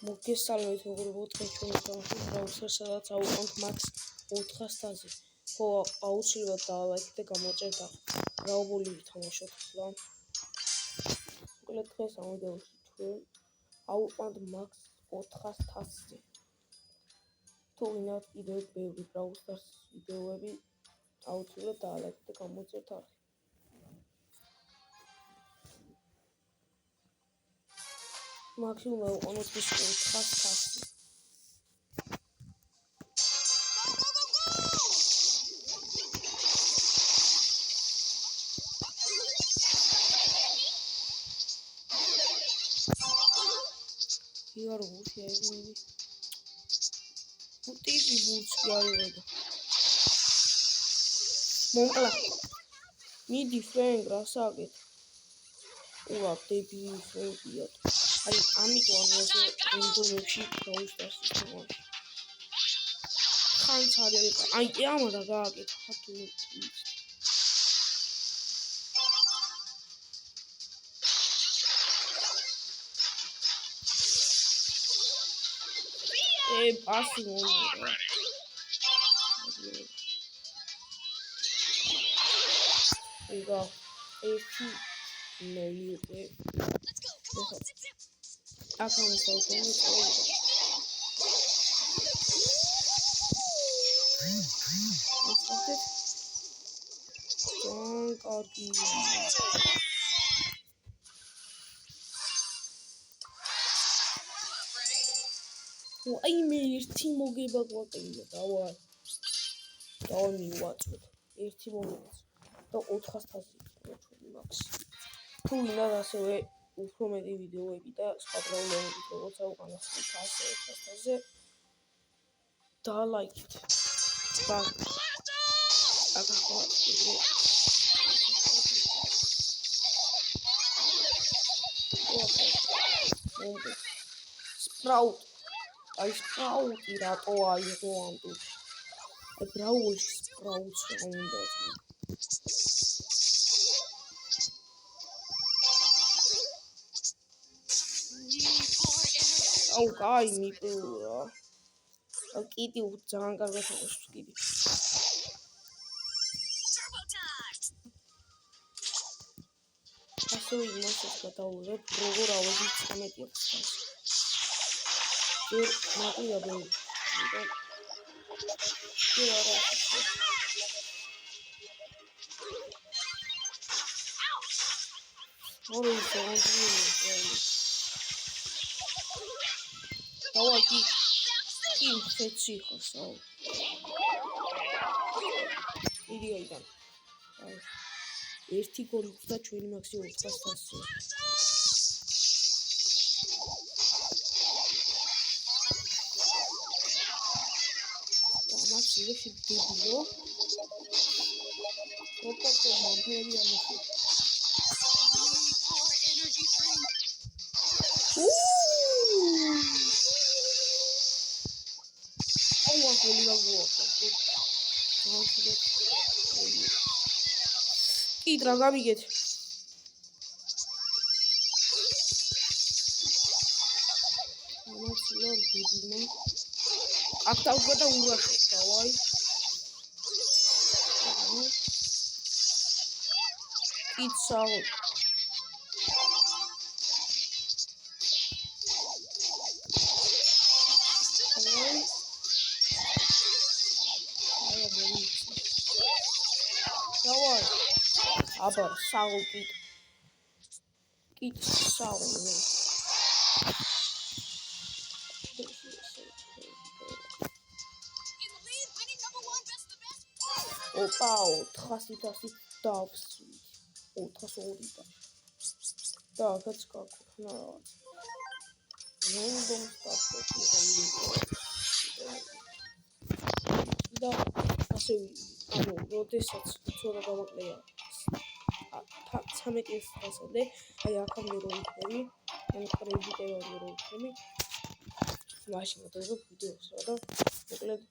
მოგესალმებით მეგობრებო, დღეს ჩვენ ვთამაშობთ ბრაუსერს, სადაც ავუყავთ Max 400-ზე. ხო, აუცილებლად დაალაიქეთ და გამოწერთ რაობული ვთამაშოთ ხლა. მოკლედ დღეს ამ ვიდეოში ჩვენ ავუყავთ Max 400-ზე. თუ გინდათ კიდევ ბევრი ბრაუსერს ვიდეოები, აუცილებლად დაალაიქეთ და გამოწერთ არხი. Максимум авуყავთ ის 400-ზე. იარ გულში აიგული. ტიპი ბურჩი არიღება. მომკლა. მიდი ფრენგ რასაკეთ. უა დებილი ფრენგია. აი ამიტომ ამაზე ინდონეში ბრაუსტერს ვთამაშობ. ხანც არის აი ამადა გააკეთა ხათუ. პასი მომია. იგა ერთი ნოლიუტე. აქამდე საუბრობთ ყოველდღე. მოწოდეთ. კარგი. აი მე ერთი მოგება გვაყენდა, დავარ. დავარ მივაწვეთ. ერთი მოგება. და 400-ზე იქნება ჩვენი მაქსი. თუ გინდათ ასევე უფრო მეტი ვიდეოები და სხვა პრობლემებით, როგორც ავუყავთ 400-ზე, დაალაიქეთ. და აკახოთ. სპრაუტ. აი სპრაუტი რატო აიღო ამ ტურში? აი ბრაულის სპრაუტს უნდა წვი. აუ კაი მიპირა. აი კიდე ძალიან კარგად აღნიშნავს კიდე. ასევე იმასაც გადავიღებ, როგორ ავედით 13-ს. მაყია ბევრი. არა. ორი ზონი. დავაი კი ხეცი ხასო. იდი აიდან. ერთი გოლი და ჩვენი მაქსი 400-ზე. ამას შეიძლება დებილო. ოპაპო მომფერი ამასი. კიდრა გამიგეთ. ამაცილო დებილო. აქ დავგა ურაშო დავაი. კიცაო. დავაი. აბა საუ კით საუ. ოპაო 400 დავსვი 402 და აქაც გაქონა რაღაც რენდომ სტარტი და ასე ანუ როდესაც ცოტა გამაკლია 13-ზე აი აქამდე რო ვიქნები ან კრედიტები რო ვიქნები მაშინ მოდები ვიდეოს რა და მოკლედ